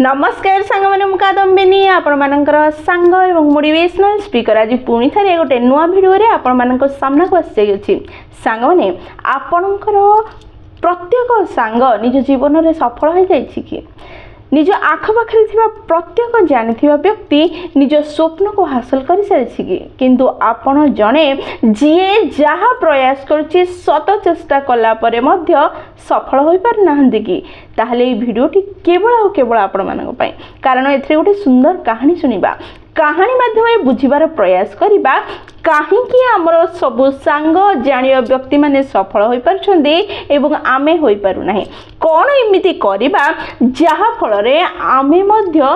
नमस्कार सांग मैंने मु कादम्बिनी आपण मानकर सांग एवं मोटिवेशनल स्पीकर आज पुणी थे गोटे नुआ भिडियो रे आपण मानक सामना को आसी सांग मैंने आपणकर प्रत्येक सांग निज जीवन में सफल हो जाइए कि निज आखपाखे प्रत्येक जानी व्यक्ति निज स्वप्न को हासिल कर सारी किंतु आपण जड़े जी जहाँ प्रयास कर शत चेष्टा कलापर सफल हो पार ना कि ताहले भिडियोटी केवल और केवल आपण मानक कारण ए गोटे सुंदर कहानी शुणा कहानी माध्यम बुझीबार प्रयास करवा कहीं आमर सबू सांग जानिया व्यक्ति माने सफल हो पारछंदे एवं आमे होई पारु नाही कौन एमिति करबा जहा फल रे आमे मध्य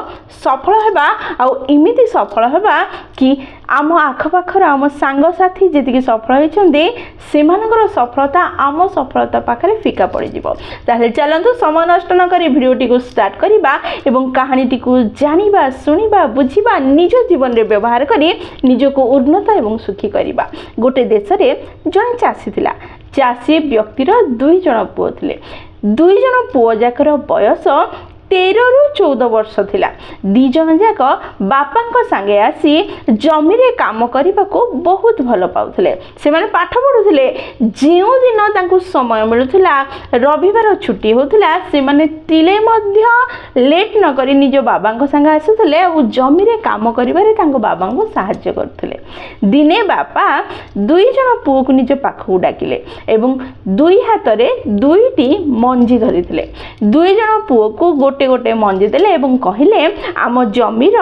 सफल हेबा आ एमिति सफल हेबा कि आम आखपाखर आम सांग साथी जी सफल होइछंदे सेमानकर सफलता आम सफलता पाखरे फिका पड़ी जिवो ताहले चलंतु समय नष्ट न करी भिडियोटी को स्टार्ट करबा एवं कहानीटी को जानिबा सुनिबा बुझिबा निज जीवन रे व्यवहार करी निजको उन्नत एवं सुखी करबा। गोटे देश रे जने चासी थिला चासी व्यक्तिर दुई जण पुओ थिले दुई जण पुओ जाकर बयस 13 रु 14 वर्ष थिला दी जण जाक बापा संगे आसी जमी रे काम करने को बहुत भल पाउथिले से माने पाठ पढुथिले जेउ दिन तांको समय मिलुथिला रविवार छुट्टी होथिला से माने तिले मध्य लेट न करी निज बाबा संगे आसुथिले और जमी रे काम करिबारे तांको बाबा को सहाय्य करथिले दिने बापा दुई जण पुओ को निज पाखु डाकिले एवं दुई हाथ रे दुईटी मंजी धरिथिले दुई जण पुओ को गोटे गोटे मंजी देले एवं कहिले आम जमीर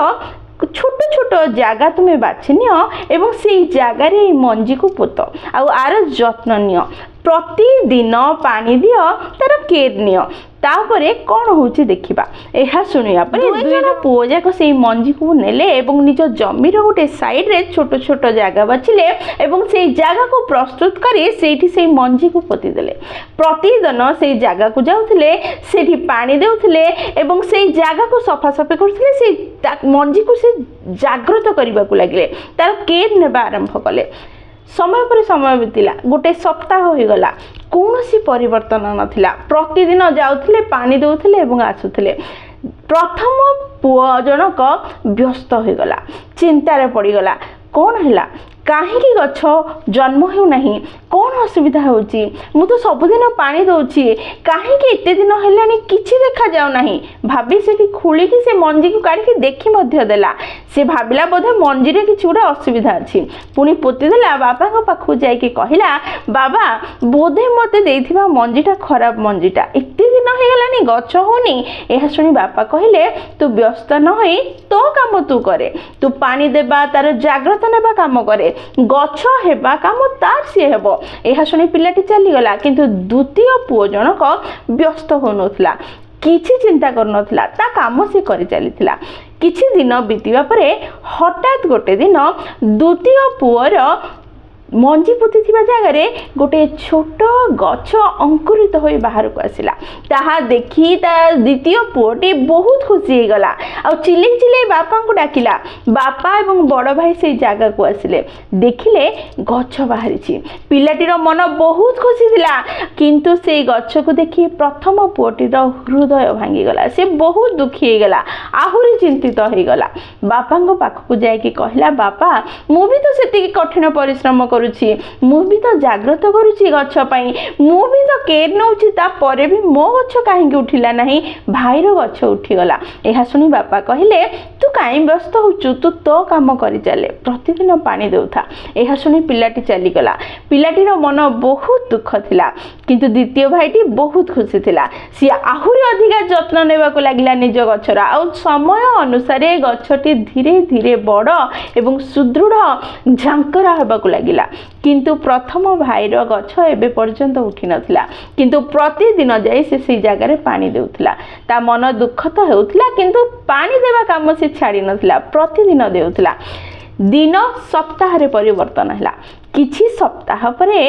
छोट छोट जगह तुम्हें बाछि नियो एवं से जगार मंजी को पोत आर जत्न नियो प्रतिदिन पानी दियो तार केयर नियो तापरे कौन होची देखिबा एहा सुनिया परे दुई जण पुओ जाक से मंजी को नेले एवं निज जमीर गोटे साइड रे छोट छोट जगह बाछिले एवं से जगह को प्रस्तुत करी सेठी से मंजी को पोती देले प्रतिदिन से जगह को जाउथिले सेठी पानी देउथिले एवं से जगह को सफा सफे करथिले से मंजी को से जागृत करबा को लागिले तार केयर नेबा आरंभ कले समय पर समय बीतला गोटे सप्ताह हो गला कौन सी परिवर्तन नथिला प्रतिदिन जाउथिले पानी देउथिले एवं आसुथिले प्रथम पुओ जनक व्यस्त हो गला चिंतार पड़गला कौन हैला कहीं गछ जन्म हो नहीं कौन असुविधा होची मु तो सबुदिन पानी दउची कहीं एते दिन हेलानी किछि देखा जाउ नहीं भाबी से खुली कि से मंजी को काढ़ी देखि मध्य देला से भाबिला बोधे मंजी रे किछि उडा असुविधा अछि पुनी पोती देला बाबा को पाखु जाय के कहिला बाबा बोधे मते देइथिबा मंजीटा खराब मंजीटा एते दिन हे गेलानी गछ होनी एहा सुनी बापा कहिले तू व्यस्त न होई तो काम तू करे तू पानी देबा तार जागृत नेबा काम करे गछ हेबा काम तार से हेबो एहा सुनी पिलाटी चली गला किंतु द्वितीय पुओ जनक व्यस्त हो नथला किछि चिंता कर नथला ता काम से करि चलीथिला किछि दिन बीतीबा परे हठात गोटे दिन द्वितीय पुओर मंजी पोती थिबा जगारे गोटे छोट गछ अंकुरित होई बाहर को आसिला ताहा देखी ता द्वितीय पुओटी बहुत खुशी हो गला आ चिल्ले चिल्ले बापा को डाकिला बापा एवं बड़ भाई से जगह को आसिले देखिले गछ बाहरिछि पिलाटीर मन बहुत खुशी थिला किंतु से गछ को देखि प्रथम पुओटीर हृदय भांगी गला से बहुत दुखी हो गला आहुरी चिंतित हो गला बापा को पाख को जाय के कहला बापा मु भी तो सेति कठिन परिश्रम करुछि मु भी तो जागृत करुछि गछ पई मु भी तो केयर नउछि ता परे भी मो गछ काहे के उठिला नाही भाईर गछ उठी गला एहा सुनी बापा कहिले तू काहे व्यस्त होचु तू तो काम करि चले प्रतिदिन पानी देउथा एहा सुनी पिलाटी चली गला पिलाटीर मन बहुत दुख थिला किंतु द्वितीय भाईटी बहुत खुशी थिला सी आहुरी अधिका जत्न नेबा को लागिला निज गछरा आ समय अनुसार गछटी धीरे धीरे बड़ एवं सुदृढ़ झांकरा हेबा को लागिला किंतु प्रथम भाईर गछ एबे पर्यंत उठी नथिला किंतु प्रतिदिन जाई से जगह रे पानी देउथिला ता मन दुख तो हेउथिला किंतु पानी देबा काम से छाड़ी नथिला प्रतिदिन देउथिला दिन सप्ताह रे परिवर्तन हैला କିଛି ସପ୍ତାହ ପରେ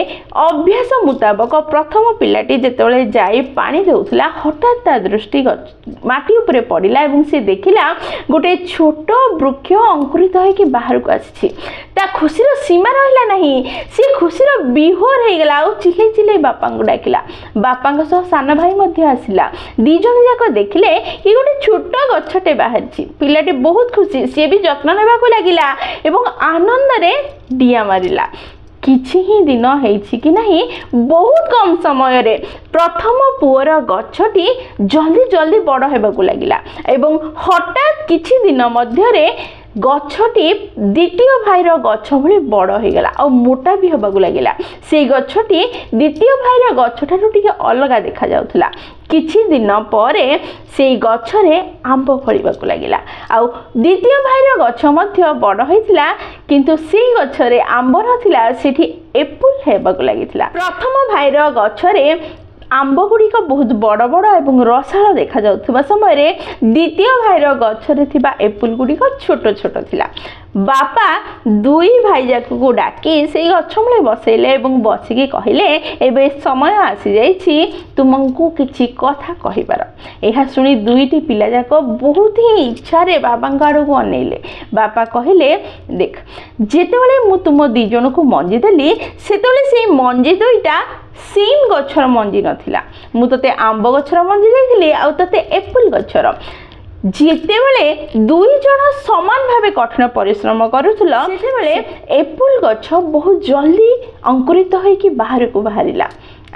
ଅଭ୍ୟାସ ମୁତାବକ ପ୍ରଥମ ପିଲାଟି ଯେତେବେଳେ ଯାଇ ପାଣି ଦେଉଥିଲା ହଠାତ୍ ତା ଦୃଷ୍ଟି ମାଟି ଉପରେ ପଡ଼ିଲା ଏବଂ ସେ ଦେଖିଲା ଗୋଟେ ଛୋଟ ବୃକ୍ଷ ଅଙ୍କୁରିତ ହୋଇକି ବାହାରକୁ ଆସିଛି। ତା ଖୁସିର ସୀମା ରହିଲା ନାହିଁ। ସେ ଖୁସିର ବିହୋର ହେଇଗଲା ଆଉ ଚିଲେଇ ଚିଲେଇ ବାପାଙ୍କୁ ଡାକିଲା। ବାପାଙ୍କ ସହ ସାନ ଭାଇ ମଧ୍ୟ ଆସିଲା। ଦି ଜଣ ଯାକ ଦେଖିଲେ କି ଗୋଟେ ଛୋଟ ଗଛଟେ ବାହାରିଛି। ପିଲାଟି ବହୁତ ଖୁସି, ସିଏ ବି ଯତ୍ନ ନେବାକୁ ଲାଗିଲା ଏବଂ ଆନନ୍ଦରେ ଡିଆଁ ମାରିଲା। କିଛି ହିଁ ଦିନ ହେଇଛି କି ନାହିଁ, ବହୁତ କମ୍ ସମୟରେ ପ୍ରଥମ ପୁଅର ଗଛଟି ଜଲ୍ଦି ଜଲ୍ଦି ବଡ଼ ହେବାକୁ ଲାଗିଲା ଏବଂ ହଠାତ୍ କିଛି ଦିନ ମଧ୍ୟରେ ଗଛଟି ଦ୍ୱିତୀୟ ଭାଇର ଗଛ ଭଳି ବଡ଼ ହୋଇଗଲା ଆଉ ମୋଟା ବି ହେବାକୁ ଲାଗିଲା। ସେଇ ଗଛଟି ଦ୍ୱିତୀୟ ଭାଇର ଗଛଠାରୁ ଟିକେ ଅଲଗା ଦେଖାଯାଉଥିଲା। କିଛି ଦିନ ପରେ ସେଇ ଗଛରେ ଆମ୍ବ ଫଳିବାକୁ ଲାଗିଲା ଆଉ ଦ୍ୱିତୀୟ ଭାଇର ଗଛ ମଧ୍ୟ ବଡ଼ ହୋଇଥିଲା, କିନ୍ତୁ ସେଇ ଗଛରେ ଆମ୍ବ ନଥିଲା, ସେଠି ଏପୁଲ ହେବାକୁ ଲାଗିଥିଲା। ପ୍ରଥମ ଭାଇର ଗଛରେ ଆମ୍ବ ଗୁଡ଼ିକ ବହୁତ ବଡ଼ ବଡ଼ ଏବଂ ରସାଳ ଦେଖାଯାଉଥିବା ସମୟରେ ଦ୍ୱିତୀୟ ଭାଇର ଗଛରେ ଥିବା ଏପୁଲ ଗୁଡ଼ିକ ଛୋଟ ଛୋଟ ଥିଲା। ବାପା ଦୁଇ ଭାଇ ଯାକକୁ ଡାକି ସେଇ ଗଛ ମୂଳେ ବସେଇଲେ ଏବଂ ବସିକି କହିଲେ, ଏବେ ସମୟ ଆସିଯାଇଛି ତୁମକୁ କିଛି କଥା କହିବାର। ଏହା ଶୁଣି ଦୁଇଟି ପିଲା ଯାକ ବହୁତ ହିଁ ଇଚ୍ଛାରେ ବାବାଙ୍କ ଆଡ଼କୁ ଅନେଇଲେ। ବାପା କହିଲେ, ଦେଖ, ଯେତେବେଳେ ମୁଁ ତୁମ ଦୁଇ ଜଣଙ୍କୁ ମଞ୍ଜି ଦେଲି ସେତେବେଳେ ସେଇ ମଞ୍ଜି ଦୁଇଟା ସେମ୍ ଗଛର ମଞ୍ଜି ନଥିଲା। ମୁଁ ତତେ ଆମ୍ବ ଗଛର ମଞ୍ଜି ଦେଇଥିଲି ଆଉ ତତେ ଏପୁଲ ଗଛର। ଯେତେବେଳେ ଦୁଇ ଜଣ ସମାନ ଭାବେ କଠିନ ପରିଶ୍ରମ କରୁଥିଲ ସେତେବେଳେ ଏପୁଲ ଗଛ ବହୁତ ଜଲ୍ଦି ଅଙ୍କୁରିତ ହୋଇକି ବାହାରକୁ ବାହାରିଲା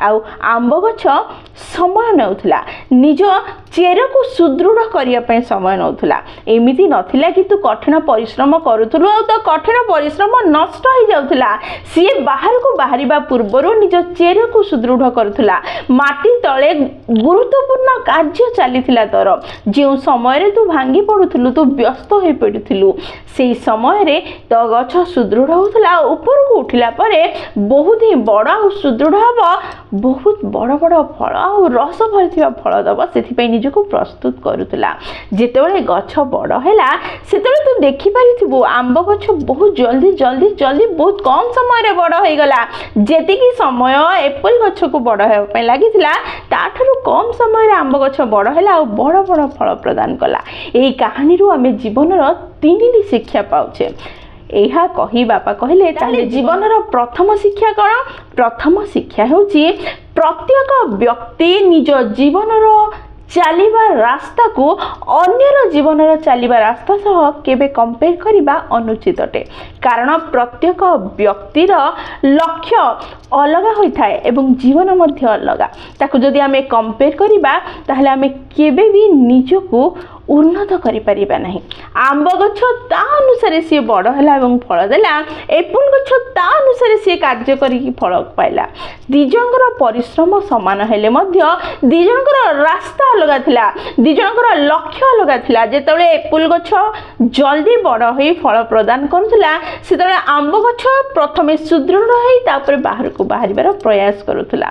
ଆଉ ଆମ୍ବ ଗଛ ସମୟ ନେଉଥିଲା, ନିଜ ଚେରକୁ ସୁଦୃଢ଼ କରିବା ପାଇଁ ସମୟ ନେଉଥିଲା। ଏମିତି ନଥିଲା କି ତୁ କଠିନ ପରିଶ୍ରମ କରୁଥିଲୁ ଆଉ ତ କଠିନ ପରିଶ୍ରମ ନଷ୍ଟ ହେଇଯାଉଥିଲା। ସିଏ ବାହାରକୁ ବାହାରିବା ପୂର୍ବରୁ ନିଜ ଚେରକୁ ସୁଦୃଢ଼ କରୁଥିଲା। ମାଟି ତଳେ ଗୁରୁତ୍ୱପୂର୍ଣ୍ଣ କାର୍ଯ୍ୟ ଚାଲିଥିଲା ତୋର। ଯେଉଁ ସମୟରେ ତୁ ଭାଙ୍ଗି ପଡ଼ୁଥିଲୁ, ତୁ ବ୍ୟସ୍ତ ହୋଇପଡ଼ୁଥିଲୁ, ସେଇ ସମୟରେ ତୋ ଗଛ ସୁଦୃଢ଼ ହେଉଥିଲା ଆଉ ଉପରକୁ ଉଠିଲା ପରେ ବହୁତ ହିଁ ବଡ଼ ଆଉ ସୁଦୃଢ଼ ହେବ, ବହୁତ ବଡ଼ ବଡ଼ ଫଳ ଆଉ ରସ ଭରିଥିବା ଫଳ ଦେବ, ସେଥିପାଇଁ ନିଜକୁ ପ୍ରସ୍ତୁତ କରୁଥିଲା। ଯେତେବେଳେ ଗଛ ବଡ଼ ହେଲା ସେତେବେଳେ ତୁ ଦେଖିପାରିଥିବୁ ଆମ୍ବ ଗଛ ବହୁତ ଜଲ୍ଦି ଜଲ୍ଦି ଜଲ୍ଦି ବହୁତ କମ୍ ସମୟରେ ବଡ଼ ହୋଇଗଲା। ଯେତିକି ସମୟ ଏପଲ ଗଛକୁ ବଡ଼ ହେବା ପାଇଁ ଲାଗିଥିଲା ତାଠାରୁ କମ୍ ସମୟରେ ଆମ୍ବ ଗଛ ବଡ଼ ହେଲା ଆଉ ବଡ଼ ବଡ଼ ଫଳ ପ୍ରଦାନ କଲା। ଏହି କାହାଣୀରୁ ଆମେ ଜୀବନର ତିନିଟି ଶିକ୍ଷା ପାଉଛେ। ଏହା କହି ବାପା କହିଲେ, ତାହେଲେ ଜୀବନର ପ୍ରଥମ ଶିକ୍ଷା କ'ଣ? ପ୍ରଥମ ଶିକ୍ଷା ହେଉଛି ପ୍ରତ୍ୟେକ ବ୍ୟକ୍ତି ନିଜ ଜୀବନର ଚାଲିବା ରାସ୍ତାକୁ ଅନ୍ୟର ଜୀବନର ଚାଲିବା ରାସ୍ତା ସହ କେବେ କମ୍ପେୟାର କରିବା ଅନୁଚିତ ଅଟେ। କାରଣ ପ୍ରତ୍ୟେକ ବ୍ୟକ୍ତିର ଲକ୍ଷ୍ୟ ଅଲଗା ହୋଇଥାଏ ଏବଂ ଜୀବନ ମଧ୍ୟ ଅଲଗା। ତାକୁ ଯଦି ଆମେ କମ୍ପେୟାର କରିବା ତାହେଲେ ଆମେ କେବେ ବି ନିଜକୁ ଉନ୍ନତ କରିପାରିବା ନାହିଁ। ଆମ୍ବ ଗଛ ତା ଅନୁସାରେ ସିଏ ବଡ଼ ହେଲା ଏବଂ ଫଳ ଦେଲା, ଏପୁଲ ଗଛ ତା ଅନୁସାରେ ସିଏ କାର୍ଯ୍ୟ କରିକି ଫଳ ପାଇଲା। ଦୁଇ ଜଣଙ୍କର ପରିଶ୍ରମ ସମାନ ହେଲେ ମଧ୍ୟ ଦୁଇ ଜଣଙ୍କର ରାସ୍ତା ଅଲଗା ଥିଲା, ଦୁଇ ଜଣଙ୍କର ଲକ୍ଷ୍ୟ ଅଲଗା ଥିଲା। ଯେତେବେଳେ ଏପୁଲ ଗଛ ଜଲ୍ଦି ବଡ଼ ହୋଇ ଫଳ ପ୍ରଦାନ କରୁଥିଲା ସେତେବେଳେ ଆମ୍ବ ଗଛ ପ୍ରଥମେ ସୁଦୃଢ଼ ହୋଇ ତାପରେ ବାହାରକୁ ବାହାରିବାର ପ୍ରୟାସ କରୁଥିଲା।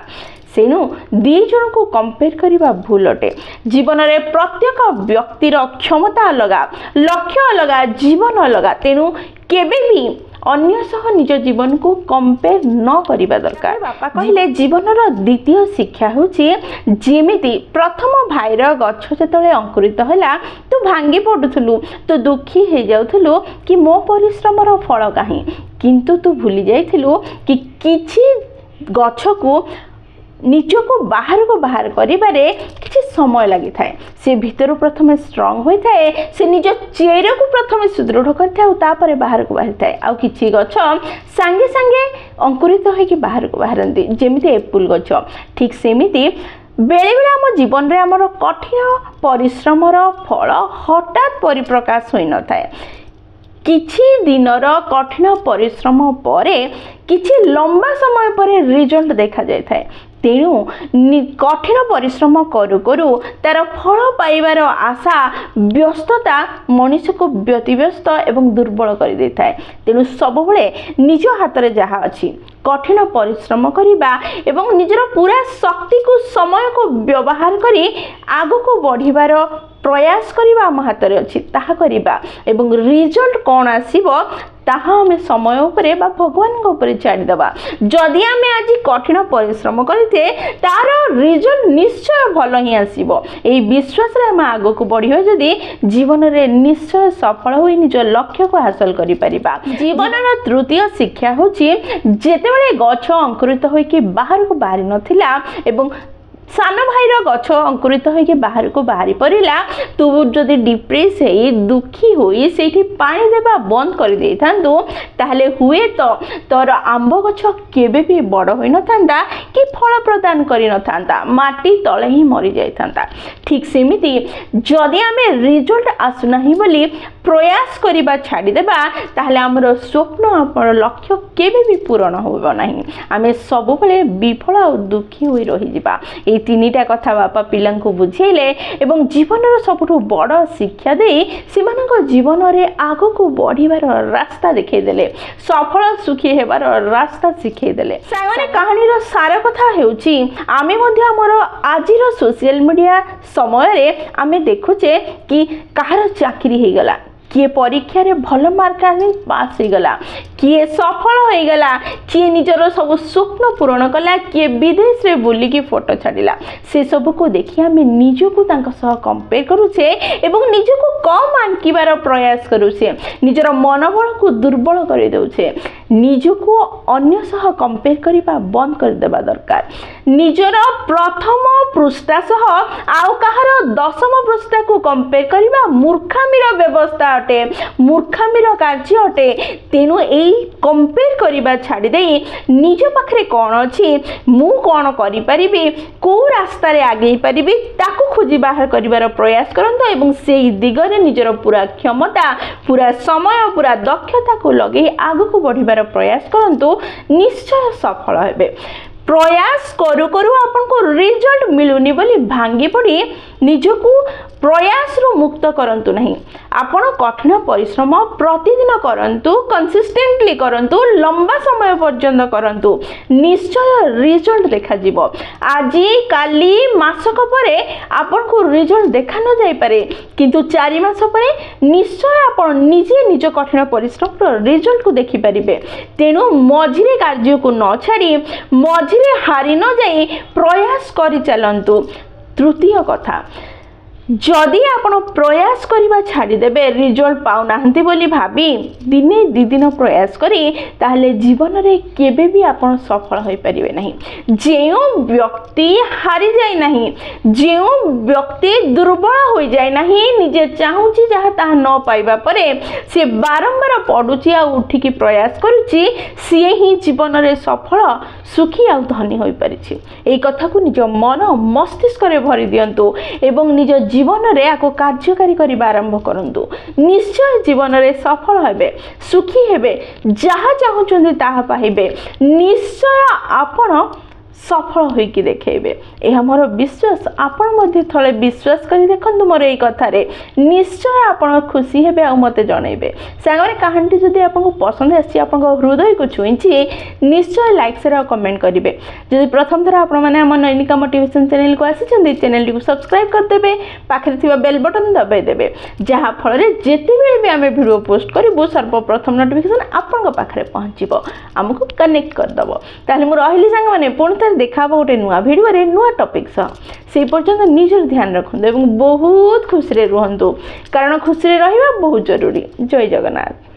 ତେଣୁ ଦୁଇ ଜଣଙ୍କୁ କମ୍ପେୟାର କରିବା ଭୁଲ ଅଟେ। ଜୀବନରେ ପ୍ରତ୍ୟେକ ବ୍ୟକ୍ତିର କ୍ଷମତା ଅଲଗା, ଲକ୍ଷ୍ୟ ଅଲଗା, ଜୀବନ ଅଲଗା। ତେଣୁ କେବେ ବି ଅନ୍ୟ ସହ ନିଜ ଜୀବନକୁ କମ୍ପେୟାର ନ କରିବା ଦରକାର। ବାପା କହିଲେ, ଜୀବନର ଦ୍ୱିତୀୟ ଶିକ୍ଷା ହେଉଛି, ଯେମିତି ପ୍ରଥମ ଭାଇର ଗଛ ଯେତେବେଳେ ଅଙ୍କୁରିତ ହେଲା ତୁ ଭାଙ୍ଗି ପଡ଼ୁଥିଲୁ, ତୁ ଦୁଃଖୀ ହେଇଯାଉଥିଲୁ କି ମୋ ପରିଶ୍ରମର ଫଳ କାହିଁ, କିନ୍ତୁ ତୁ ଭୁଲି ଯାଇଥିଲୁ କି କିଛି ଗଛକୁ ନିଜକୁ ବାହାରକୁ ବାହାର କରିବାରେ କିଛି ସମୟ ଲାଗିଥାଏ। ସେ ଭିତରୁ ପ୍ରଥମେ ଷ୍ଟ୍ରଙ୍ଗ ହୋଇଥାଏ, ସେ ନିଜ ଚେରକୁ ପ୍ରଥମେ ସୁଦୃଢ଼ କରିଥାଏ ଆଉ ତାପରେ ବାହାରକୁ ବାହାରିଥାଏ। ଆଉ କିଛି ଗଛ ସାଙ୍ଗେ ସାଙ୍ଗେ ଅଙ୍କୁରିତ ହୋଇକି ବାହାରକୁ ବାହାରନ୍ତି, ଯେମିତି ଏପୁଲ ଗଛ। ଠିକ୍ ସେମିତି ବେଳେବେଳେ ଆମ ଜୀବନରେ ଆମର କଠିନ ପରିଶ୍ରମର ଫଳ ହଠାତ୍ ପରିପ୍ରକାଶ ହୋଇନଥାଏ। କିଛି ଦିନର କଠିନ ପରିଶ୍ରମ ପରେ କିଛି ଲମ୍ବା ସମୟ ପରେ ରିଜଲ୍ଟ ଦେଖାଯାଇଥାଏ। ତେଣୁ କଠିନ ପରିଶ୍ରମ କରୁ କରୁ ତାର ଫଳ ପାଇବାର ଆଶା, ବ୍ୟସ୍ତତା ମଣିଷକୁ ବ୍ୟତିବ୍ୟସ୍ତ ଏବଂ ଦୁର୍ବଳ କରିଦେଇଥାଏ। ତେଣୁ ସବୁବେଳେ ନିଜ ହାତରେ ଯାହା ଅଛି କଠିନ ପରିଶ୍ରମ କରିବା ଏବଂ ନିଜର ପୁରା ଶକ୍ତିକୁ, ସମୟକୁ ବ୍ୟବହାର କରି ଆଗକୁ ବଢ଼ିବାର ପ୍ରୟାସ କରିବା ଆମ ହାତରେ ଅଛି, ତାହା କରିବା ଏବଂ ରିଜଲ୍ଟ କ'ଣ ଆସିବ ତାହା ଆମେ ସମୟ ଉପରେ ବା ଭଗବାନଙ୍କ ଉପରେ ଛାଡ଼ିଦେବା। ଯଦି ଆମେ ଆଜି କଠିନ ପରିଶ୍ରମ କରିଛେ ତାର ରିଜଲ୍ଟ ନିଶ୍ଚୟ ଭଲ ହିଁ ଆସିବ। ଏହି ବିଶ୍ୱାସରେ ଆମେ ଆଗକୁ ବଢ଼ିବା ଯଦି ଜୀବନରେ ନିଶ୍ଚୟ ସଫଳ ହୋଇ ନିଜ ଲକ୍ଷ୍ୟକୁ ହାସଲ କରିପାରିବା। ଜୀବନର ତୃତୀୟ ଶିକ୍ଷା ହେଉଛି ଯେତେବେଳେ ଗଛ ଅଙ୍କୁରିତ ହୋଇକି ବାହାରକୁ ବାହାରି ନଥିଲା ଏବଂ ସାନ ଭାଇର ଗଛ ଅଙ୍କୁରିତ ହୋଇକି ବାହାରକୁ ବାହାରି ପରିଲା, ତୁ ଯଦି ଡିପ୍ରେସ୍ ହେଇ ଦୁଃଖୀ ହୋଇ ସେଇଠି ପାଣି ଦେବା ବନ୍ଦ କରିଦେଇଥାନ୍ତୁ ତାହେଲେ ହୁଏତ ତୋର ଆମ୍ବ ଗଛ କେବେ ବି ବଡ଼ ହୋଇନଥାନ୍ତା କି ଫଳ ପ୍ରଦାନ କରିନଥାନ୍ତା, ମାଟି ତଳେ ହିଁ ମରିଯାଇଥାନ୍ତା। ଠିକ୍ ସେମିତି ଯଦି ଆମେ ରିଜଲ୍ଟ ଆସୁନାହିଁ ବୋଲି ପ୍ରୟାସ କରିବା ଛାଡ଼ିଦେବା ତାହେଲେ ଆମର ସ୍ୱପ୍ନ ଆମର ଲକ୍ଷ୍ୟ କେବେ ବି ପୂରଣ ହେବ ନାହିଁ। ଆମେ ସବୁବେଳେ ବିଫଳ ଆଉ ଦୁଃଖୀ ହୋଇ ରହିଯିବା। এই তিনিটা কথা ବାପା ପିଲାଙ୍କୁ ବୁଝେଇଲେ ଏବଂ ଜୀବନର ସବୁଠୁ ବଡ଼ ଶିକ୍ଷା ଦେଇ ସେମାନଙ୍କ ଜୀବନରେ ଆଗକୁ ବଢ଼ିବାର ରାସ୍ତା ଦେଖାଇଦେଲେ, ସଫଳ ସୁଖୀ ହେବାର ରାସ୍ତା ଶିଖାଇଦେଲେ। ସାଙ୍ଗମାନେ କାହାଣୀର ସାର କଥା ହେଉଛି ଆମେ ମଧ୍ୟ ଆମର ଆଜିର ସୋସିଆଲ ମିଡ଼ିଆ ସମୟରେ ଆମେ ଦେଖୁଛେ କି କାହାର ଚାକିରି ହେଇଗଲା, किए परीक्षा रे भल मार्क आनी पास हो गला, किए सफल हो गला, किए निजर सब स्वप्न पूरण कला, किए विदेश रे बुलिकी फोटो छाड़िला। से सब को देखि आमे निजको तांका सह कंपेयर करूछे एवं निजको कम आंकिबार प्रयास करूछे, निजर मनोबल को दुर्बल कर देउछे। निजको अन्य सह कंपेयर करिबा बंद कर देबा दरकार। निजर प्रथम पृष्ठा सह आउ कहार दशम पृष्ठा को कंपेयर करिबा मूर्खामीर व्यवस्था अटे, मूर्खामीर कार्य अटे। तेणु एई कंपेयर करिबा छाड़ी देई निज पाखरे कोन अछि, मु कोन करि परिबी, को रास्ता रे आगे परिबी ताकू खोजी बाहर करिवार प्रयास करंतो एवं सेई दिगरे निजर पूरा क्षमता, पूरा समय, पूरा दक्षता को लगे आगु को बढ़िबार प्रयास करंतो, निश्चय सफल हेबे। प्रयास करू करू आपन को रिजल्ट मिलुनी बोली भांगी पड़ी निजको प्रयास रु मुक्त करंतु नहीं। आपण कठिन परिश्रम प्रतिदिन करंतु, कंसिस्टेंटली करंतु, लंबा समय पर्यंत करंतु, निश्चय रिजल्ट देखा जीवो। आजी काली मासक परे आपण को रिजल्ट देखा न जाई पारे, किंतु 4 मास परे निश्चय आपण निजे निज कठिन परिश्रम रो रिजल्ट को देखि परिबे। तेनु मझिरे कार्य को न छाड़ी मझिरे हारि न जाई प्रयास करि चलंतु। तृतीय कथा, जदि आपण प्रयास करिबा छाड़ी देबे, रिजल्ट पाउ नाहंती बोली भाबी दिने दि दिन प्रयास करी ताहले जीवन रे केबे भी आपण सफल होई परिबे नहीं। जेउ व्यक्ति हारि जाय नहीं, जेउ व्यक्ति दुर्बल होई जाय नहीं, निजे चाहूची जहा ताहा न पाइबा परे से बारंबार पडुची आ उठी की प्रयास करूची, से ही जीवन रे सफल सुखी आ धनी होई परिछि। एई कथा को निज मन मस्तिष्क रे भरि दियंतु एवं निज जीवन रे आको कार्यकारी करिबा आरंभ करंतु। निश्चय जीवन रे सफल हेबे, सुखी हेबे, जहा चाहुचंदी ताहा पाइबे। निश्चय आपण सफल होइकी देखेबे, एहा मोर विश्वास। आपण मध्ये थळे विश्वास करी देखंतु मोर एई कथारे, निश्चय आपण खुशी हेबे आ मते जणैबे। सांगरे कहानी जदि आपन पसंद आसी, आपन हृदय को छुईची, निश्चय लाइक शेयर और कमेंट करिवे। जदि प्रथम थर आपण माने हमर नैनिका मोटिवेशन चैनल को आसीचंदी, चैनल को सब्सक्राइब कर देबे, पाखरे थिबा बेल बटन दबाई देबे, जहा फल रे जेते बेले भी आमे वीडियो पोस्ट करबो सर्वप्रथम नोटिफिकेशन आपन को पाखरे पहुंचीबो, हमको कनेक्ट कर दबो। ताले मु रहिली सांग माने पुणी देखा गोटे नुआ भिडियो रे नुआ टॉपिक सह। से पर्यंत निजर ध्यान रखंतु एवं बहुत खुशी रे रुहंतु, कारण खुशी रे रहिबा बहुत जरूरी। जय जगन्नाथ।